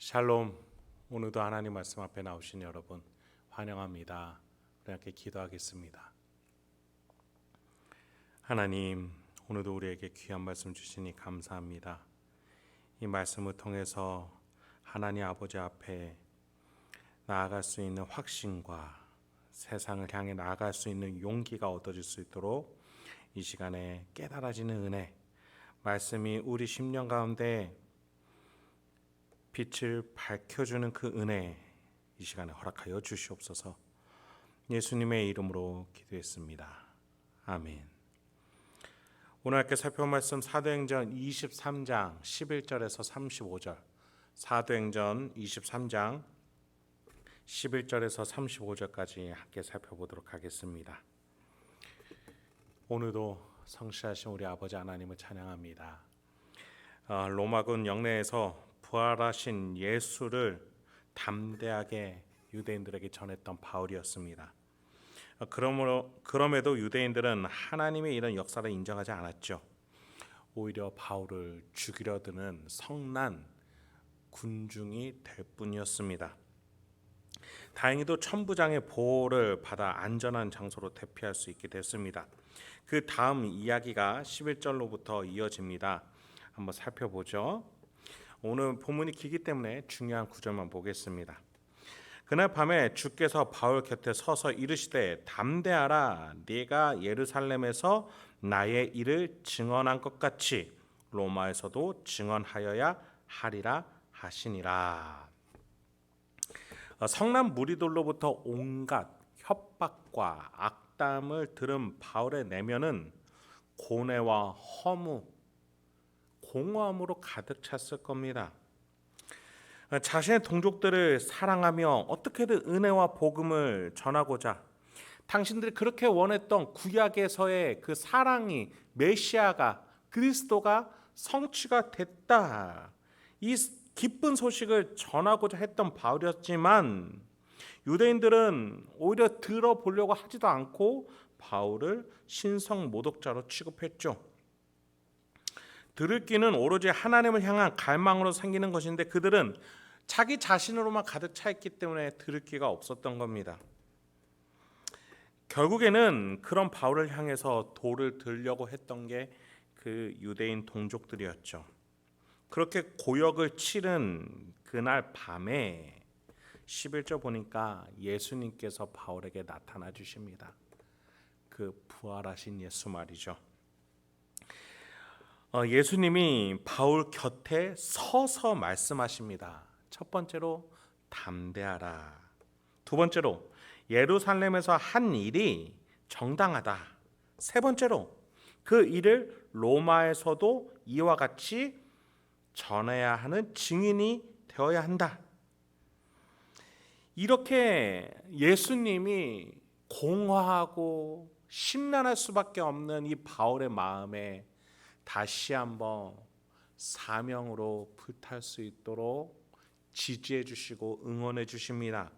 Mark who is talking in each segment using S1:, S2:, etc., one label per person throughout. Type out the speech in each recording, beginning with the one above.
S1: 샬롬. 오늘도 하나님 말씀 앞에 나오신 여러분 환영합니다. 우리 함께 기도하겠습니다. 하나님, 오늘도 우리에게 귀한 말씀 주시니 감사합니다. 이 말씀을 통해서 하나님 아버지 앞에 나아갈 수 있는 확신과 세상을 향해 나아갈 수 있는 용기가 얻어질 수 있도록 이 시간에 깨달아지는 은혜, 말씀이 우리 심령 가운데 빛을 밝혀주는 그 은혜, 이 시간에 허락하여 주시옵소서. 예수님의 이름으로 기도했습니다. 아멘. 오늘 함께 살펴볼 말씀 사도행전 23장 11절에서 35절, 사도행전 23장 11절에서 35절까지 함께 살펴보도록 하겠습니다. 오늘도 성실하신 우리 아버지 하나님을 찬양합니다. 로마군 영내에서 부활하신 예수를 담대하게 유대인들에게 전했던 바울이었습니다. 그럼에도 유대인들은 하나님의 이런 역사를 인정하지 않았죠. 오히려 바울을 죽이려 드는 성난 군중이 될 뿐이었습니다. 다행히도 천부장의 보호를 받아 안전한 장소로 대피할 수 있게 됐습니다. 그 다음 이야기가 11절로부터 이어집니다. 한번 살펴보죠. 오늘 본문이 길기 때문에 중요한 구절만 보겠습니다. 그날 밤에 주께서 바울 곁에 서서 이르시되 담대하라, 네가 예루살렘에서 나의 일을 증언한 것 같이 로마에서도 증언하여야 하리라 하시니라. 성난 무리들로부터 온갖 협박과 악담을 들은 바울의 내면은 고뇌와 허무, 공허함으로 가득 찼을 겁니다. 자신의 동족들을 사랑하며 어떻게든 은혜와 복음을 전하고자 당신들이 그렇게 원했던 구약에서의 그 사랑이, 메시아가, 그리스도가 성취가 됐다, 이 기쁜 소식을 전하고자 했던 바울이었지만 유대인들은 오히려 들어보려고 하지도 않고 바울을 신성 모독자로 취급했죠. 들을 귀는 오로지 하나님을 향한 갈망으로 생기는 것인데 그들은 자기 자신으로만 가득 차 있기 때문에 들을 귀가 없었던 겁니다. 결국에는 그런 바울을 향해서 돌을 들려고 했던 게 그 유대인 동족들이었죠. 그렇게 고역을 치른 그날 밤에 11절 보니까 예수님께서 바울에게 나타나 주십니다. 그 부활하신 예수 말이죠. 예수님이 바울 곁에 서서 말씀하십니다. 첫 번째로 담대하라. 두 번째로 예루살렘에서 한 일이 정당하다. 세 번째로 그 일을 로마에서도 이와 같이 전해야 하는 증인이 되어야 한다. 이렇게 예수님이 공허하고 심란할 수밖에 없는 이 바울의 마음에 다시 한번 사명으로 불탈 수 있도록 지지해 주시고 응원해 주십니다.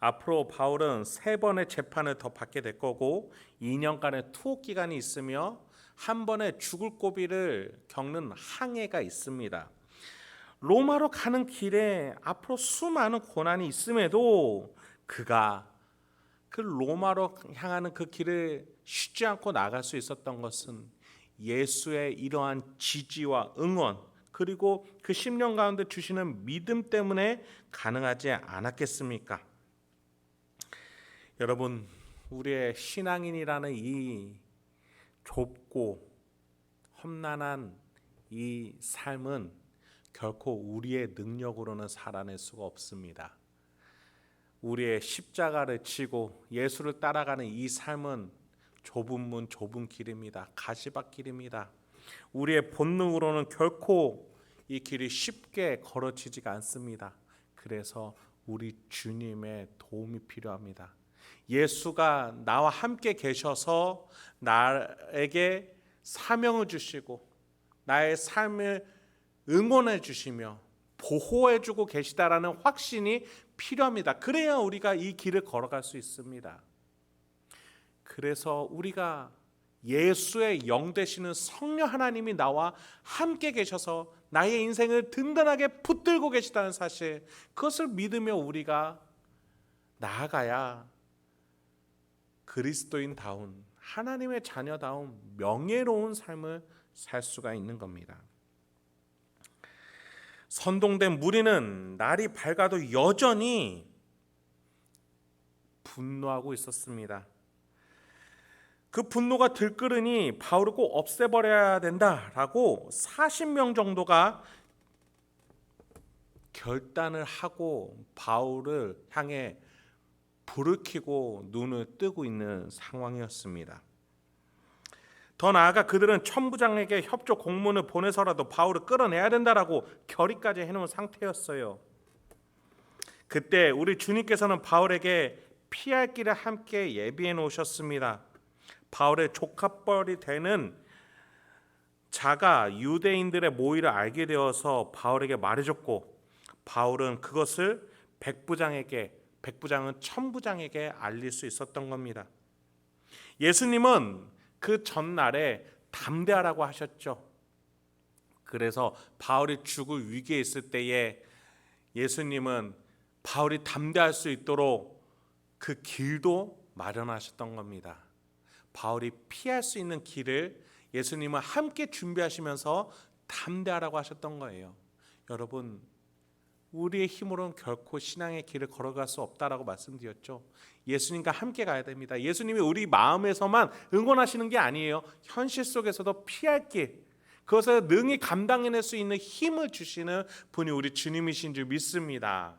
S1: 앞으로 바울은 3번의 재판을 더 받게 될 거고 2년간의 투옥 기간이 있으며 한 번의 죽을 고비를 겪는 항해가 있습니다. 로마로 가는 길에 앞으로 수많은 고난이 있음에도 그가 그 로마로 향하는 그 길을 쉬지 않고 나갈 수 있었던 것은 예수의 이러한 지지와 응원, 그리고 그 심령 가운데 주시는 믿음 때문에 가능하지 않았겠습니까? 여러분, 우리의 신앙인이라는 이 좁고 험난한 이 삶은 결코 우리의 능력으로는 살아낼 수가 없습니다. 우리의 십자가를 지고 예수를 따라가는 이 삶은 좁은 문 좁은 길입니다. 가시밭길입니다. 우리의 본능으로는 결코 이 길이 쉽게 걸어지지가 않습니다. 그래서 우리 주님의 도움이 필요합니다. 예수가 나와 함께 계셔서 나에게 사명을 주시고 나의 삶을 응원해 주시며 보호해 주고 계시다라는 확신이 필요합니다. 그래야 우리가 이 길을 걸어갈 수 있습니다. 그래서 우리가 예수의 영 되시는 성령 하나님이 나와 함께 계셔서 나의 인생을 든든하게 붙들고 계시다는 사실, 그것을 믿으며 우리가 나아가야 그리스도인다운, 하나님의 자녀다운 명예로운 삶을 살 수가 있는 겁니다. 선동된 무리는 날이 밝아도 여전히 분노하고 있었습니다. 그 분노가 들끓으니 바울을 꼭 없애버려야 된다라고 40명 정도가 결단을 하고 바울을 향해 불을 켜고 눈을 뜨고 있는 상황이었습니다. 더 나아가 그들은 천부장에게 협조 공문을 보내서라도 바울을 끌어내야 된다라고 결의까지 해놓은 상태였어요. 그때 우리 주님께서는 바울에게 피할 길을 함께 예비해 놓으셨습니다. 바울의 조카뻘이 되는 자가 유대인들의 모의를 알게 되어서 바울에게 말해줬고, 바울은 그것을 백부장은 천부장에게 알릴 수 있었던 겁니다. 예수님은 그 전날에 담대하라고 하셨죠. 그래서 바울이 죽을 위기에 있을 때에 예수님은 바울이 담대할 수 있도록 그 길도 마련하셨던 겁니다. 바울이 피할 수 있는 길을 예수님은 함께 준비하시면서 담대하라고 하셨던 거예요. 여러분, 우리의 힘으로는 결코 신앙의 길을 걸어갈 수 없다라고 말씀드렸죠. 예수님과 함께 가야 됩니다. 예수님이 우리 마음에서만 응원하시는 게 아니에요. 현실 속에서도 피할 길, 그것을 능히 감당해낼 수 있는 힘을 주시는 분이 우리 주님이신 줄 믿습니다.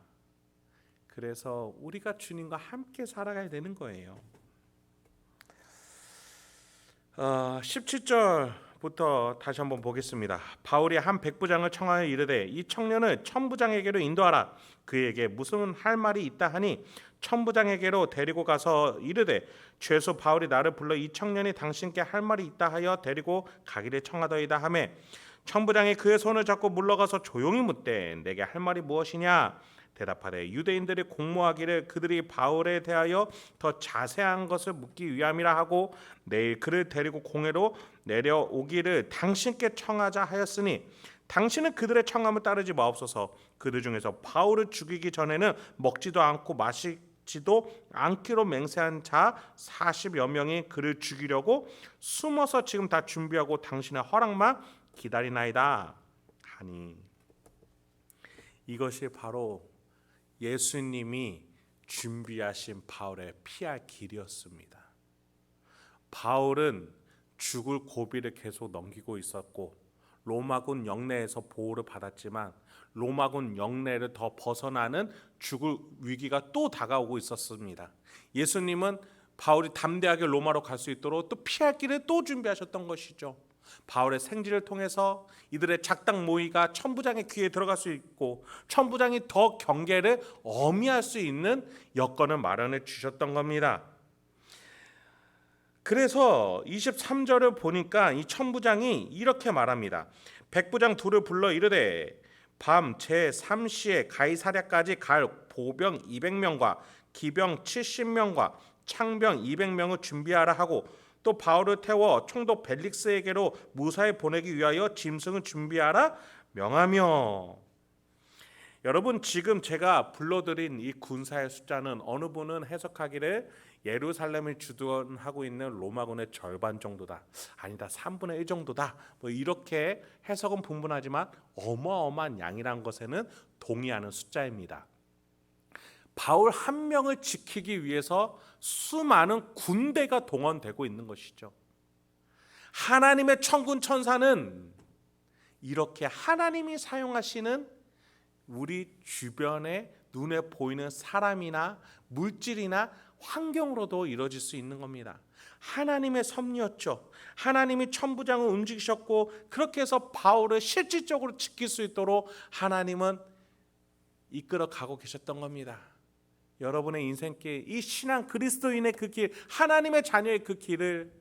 S1: 그래서 우리가 주님과 함께 살아가야 되는 거예요. 17절부터 다시 한번 보겠습니다. 바울이 한 백부장을 청하여 이르되 이 청년을 천부장에게로 인도하라. 그에게 무슨 할 말이 있다 하니 천부장에게로 데리고 가서 이르되 죄수 바울이 나를 불러 이 청년이 당신께 할 말이 있다 하여 데리고 가기를 청하더이다 하매, 천부장이 그의 손을 잡고 물러가서 조용히 묻되 내게 할 말이 무엇이냐. 대답하되 유대인들이 공모하기를 그들이 바울에 대하여 더 자세한 것을 묻기 위함이라 하고 내일 그를 데리고 공회로 내려오기를 당신께 청하자 하였으니 당신은 그들의 청함을 따르지 마옵소서. 그들 중에서 바울을 죽이기 전에는 먹지도 않고 마시지도 않기로 맹세한 자 40여 명이 그를 죽이려고 숨어서 지금 다 준비하고 당신의 허락만 기다리나이다 하니, 이것이 바로 예수님이 준비하신 바울의 피할 길이었습니다. 바울은 죽을 고비를 계속 넘기고 있었고 로마군 영내에서 보호를 받았지만 로마군 영내를 더 벗어나는 죽을 위기가 또 다가오고 있었습니다. 예수님은 바울이 담대하게 로마로 갈 수 있도록 또 피할 길을 또 준비하셨던 것이죠. 바울의 생지를 통해서 이들의 작당 모의가 천부장의 귀에 들어갈 수 있고 천부장이 더 경계를 엄히할 수 있는 여건을 마련해 주셨던 겁니다. 그래서 23절을 보니까 이 천부장이 이렇게 말합니다. 백부장 둘을 불러 이르되 밤 제3시에 가이사랴까지 갈 보병 200명과 기병 70명과 창병 200명을 준비하라 하고 또 바울을 태워 총독 벨릭스에게로 무사히 보내기 위하여 짐승을 준비하라 명하며. 여러분, 지금 제가 불러드린 이 군사의 숫자는 어느 분은 해석하기를 예루살렘을 주둔하고 있는 로마군의 절반 정도다, 아니다 3분의 1 정도다, 뭐 이렇게 해석은 분분하지만 어마어마한 양이라는 것에는 동의하는 숫자입니다. 바울 한 명을 지키기 위해서 수많은 군대가 동원되고 있는 것이죠. 하나님의 천군 천사는 이렇게 하나님이 사용하시는 우리 주변에 눈에 보이는 사람이나 물질이나 환경으로도 이루어질 수 있는 겁니다. 하나님의 섭리였죠. 하나님이 천부장을 움직이셨고 그렇게 해서 바울을 실질적으로 지킬 수 있도록 하나님은 이끌어 가고 계셨던 겁니다. 여러분의 인생길, 이 신앙 그리스도인의 그 길, 하나님의 자녀의 그 길을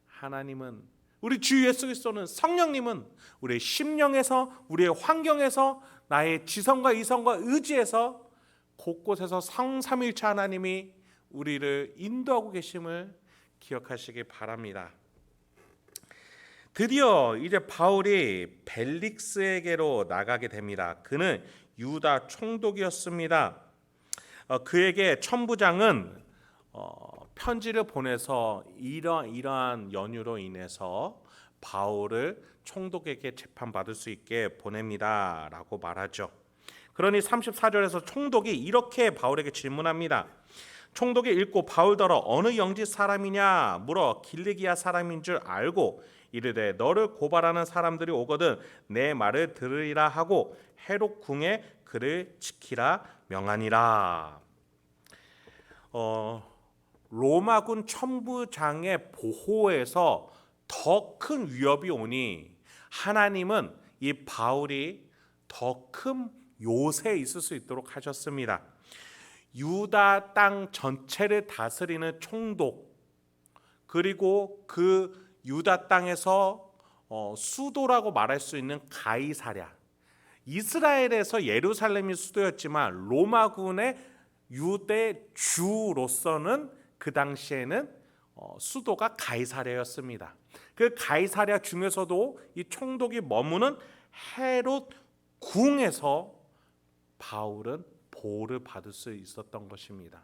S1: 하나님은, 우리 주 예수 그리스도는, 성령님은 우리의 심령에서, 우리의 환경에서, 나의 지성과 이성과 의지에서 곳곳에서 성삼일체 하나님이 우리를 인도하고 계심을 기억하시기 바랍니다. 드디어 이제 바울이 벨릭스에게로 나가게 됩니다. 그는 유다 총독이었습니다. 그에게 천부장은 편지를 보내서 이러한 연유로 인해서 바울을 총독에게 재판받을 수 있게 보냅니다라고 말하죠. 그러니 34절에서 총독이 이렇게 바울에게 질문합니다. 총독이 읽고 바울더러 어느 영지 사람이냐 물어 길리기아 사람인 줄 알고 이르되 너를 고발하는 사람들이 오거든 내 말을 들으리라 하고 헤롯 궁에 그를 지키라 명하니라. 로마군 천부장의 보호에서 더 큰 위협이 오니 하나님은 이 바울이 더 큰 요새에 있을 수 있도록 하셨습니다. 유다 땅 전체를 다스리는 총독, 그리고 그 유다 땅에서 수도라고 말할 수 있는 가이사랴, 이스라엘에서 예루살렘이 수도였지만 로마군의 유대 주로서는 그 당시에는 수도가 가이사랴였습니다. 그 가이사랴 중에서도 이 총독이 머무는 헤롯 궁에서 바울은 보호를 받을 수 있었던 것입니다.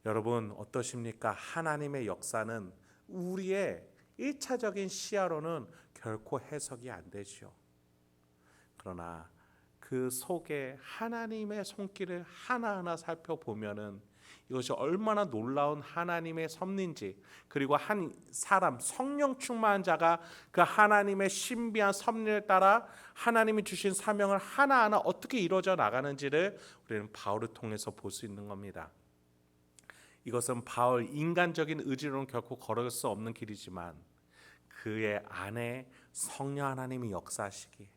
S1: 여러분 어떠십니까? 하나님의 역사는 우리의 1차적인 시야로는 결코 해석이 안 되죠. 그러나 그 속에 하나님의 손길을 하나하나 살펴보면은 이것이 얼마나 놀라운 하나님의 섭리인지, 그리고 한 사람 성령 충만한 자가 그 하나님의 신비한 섭리를 따라 하나님이 주신 사명을 하나하나 어떻게 이루어져 나가는지를 우리는 바울을 통해서 볼 수 있는 겁니다. 이것은 바울 인간적인 의지로는 결코 걸을 수 없는 길이지만 그의 안에 성령 하나님이 역사하시기,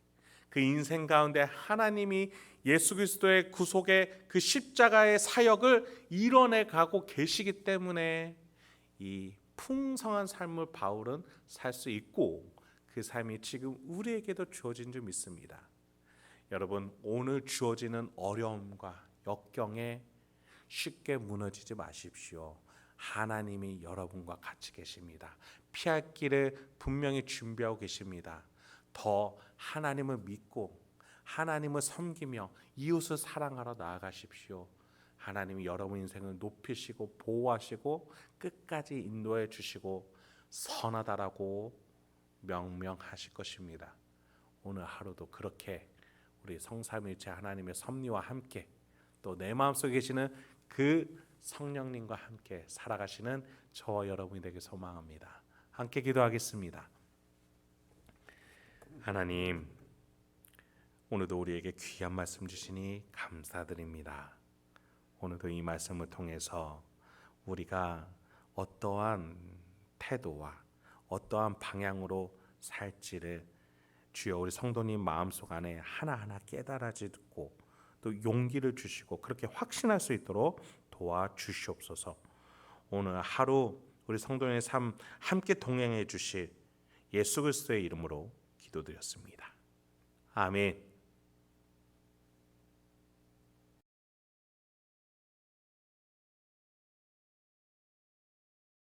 S1: 그 인생 가운데 하나님이 예수 그리스도의 구속의 그 십자가의 사역을 이뤄내 가고 계시기 때문에 이 풍성한 삶을 바울은 살 수 있고 그 삶이 지금 우리에게도 주어진 줄 믿습니다. 여러분 오늘 주어지는 어려움과 역경에 쉽게 무너지지 마십시오. 하나님이 여러분과 같이 계십니다. 피할 길을 분명히 준비하고 계십니다. 더 하나님을 믿고 하나님을 섬기며 이웃을 사랑하러 나아가십시오. 하나님이 여러분 인생을 높이시고 보호하시고 끝까지 인도해 주시고 선하다라고 명명하실 것입니다. 오늘 하루도 그렇게 우리 성삼일체 하나님의 섭리와 함께 또 내 마음속에 계시는 그 성령님과 함께 살아가시는 저와 여러분이 되길 소망합니다. 함께 기도하겠습니다. 하나님, 오늘도 우리에게 귀한 말씀 주시니 감사드립니다. 오늘도 이 말씀을 통해서 우리가 어떠한 태도와 어떠한 방향으로 살지를 주여 우리 성도님 마음속 안에 하나하나 깨달아지고 또 용기를 주시고 그렇게 확신할 수 있도록 도와주시옵소서. 오늘 하루 우리 성도님의 삶 함께 동행해 주실 예수 그리스도의 이름으로 기도드렸습니다. 아멘.